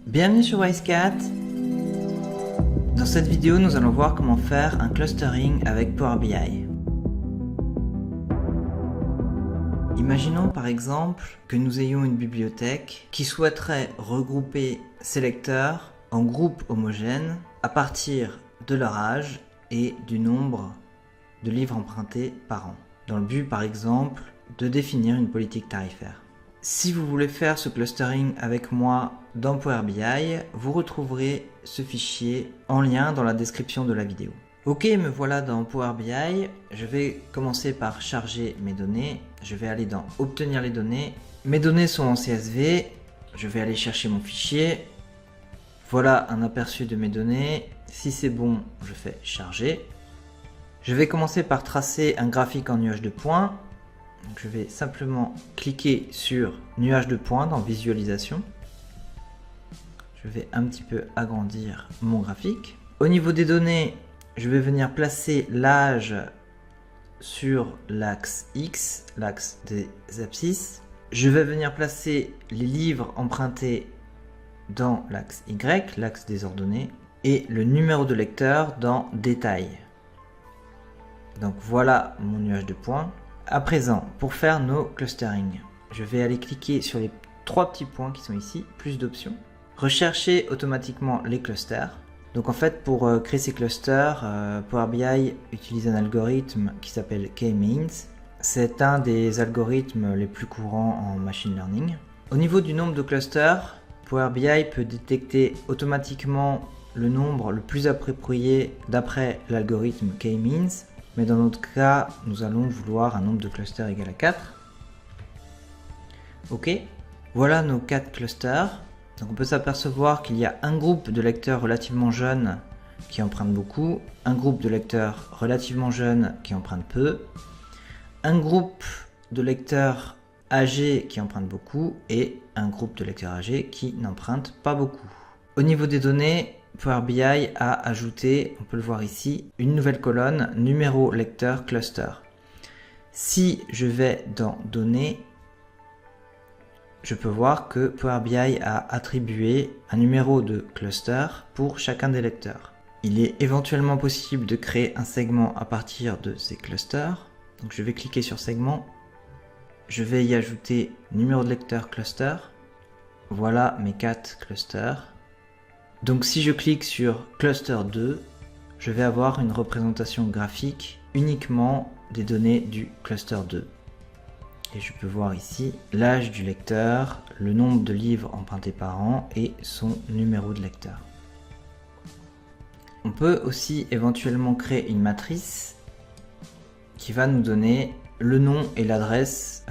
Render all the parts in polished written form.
Bienvenue sur WiseCat. Dans cette vidéo, nous allons voir comment faire un clustering avec Power BI. Imaginons par exemple que nous ayons une bibliothèque qui souhaiterait regrouper ses lecteurs en groupes homogènes à partir de leur âge et du nombre de livres empruntés par an, dans le but par exemple de définir une politique tarifaire. Si vous voulez faire ce clustering avec moi dans Power BI, vous retrouverez ce fichier en lien dans la description de la vidéo. Ok, me voilà dans Power BI. Je vais commencer par charger mes données. Je vais aller dans Obtenir les données. Mes données sont en CSV. Je vais aller chercher mon fichier. Voilà un aperçu de mes données. Si c'est bon, je fais charger. Je vais commencer par tracer un graphique en nuage de points. Donc je vais simplement cliquer sur nuage de points dans visualisation. Je vais un petit peu agrandir mon graphique. Au niveau des données, je vais venir placer l'âge sur l'axe X, l'axe des abscisses. Je vais venir placer les livres empruntés dans l'axe Y, l'axe des ordonnées, et le numéro de lecteur dans détail. Donc voilà mon nuage de points. À présent, pour faire nos clusterings, je vais aller cliquer sur les trois petits points qui sont ici, plus d'options. Rechercher automatiquement les clusters. Donc en fait, pour créer ces clusters, Power BI utilise un algorithme qui s'appelle K-means. C'est un des algorithmes les plus courants en machine learning. Au niveau du nombre de clusters, Power BI peut détecter automatiquement le nombre le plus approprié d'après l'algorithme K-means. Mais dans notre cas, nous allons vouloir un nombre de clusters égal à 4. Ok, voilà nos 4 clusters. Donc on peut s'apercevoir qu'il y a un groupe de lecteurs relativement jeunes qui empruntent beaucoup, un groupe de lecteurs relativement jeunes qui empruntent peu, un groupe de lecteurs âgés qui empruntent beaucoup et un groupe de lecteurs âgés qui n'empruntent pas beaucoup. Au niveau des données, Power BI a ajouté, on peut le voir ici, une nouvelle colonne numéro lecteur cluster. Si je vais dans données, je peux voir que Power BI a attribué un numéro de cluster pour chacun des lecteurs. Il est éventuellement possible de créer un segment à partir de ces clusters. Donc je vais cliquer sur segment. Je vais y ajouter numéro de lecteur cluster. Voilà mes 4 clusters. Donc si je clique sur cluster 2, je vais avoir une représentation graphique uniquement des données du cluster 2. Et je peux voir ici l'âge du lecteur, le nombre de livres empruntés par an et son numéro de lecteur. On peut aussi éventuellement créer une matrice qui va nous donner le nom et l'adresse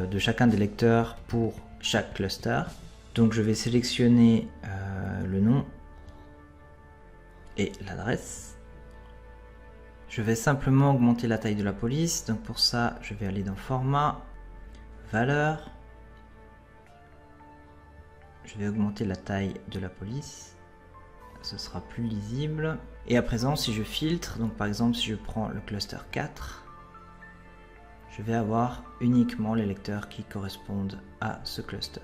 de chacun des lecteurs pour chaque cluster. Donc je vais sélectionner le nom et l'adresse. Je vais simplement augmenter la taille de la police. Donc pour ça, je vais aller dans Format, Valeur. Je vais augmenter la taille de la police. Ce sera plus lisible. Et à présent, si je filtre, donc par exemple si je prends le cluster 4, je vais avoir uniquement les lecteurs qui correspondent à ce cluster.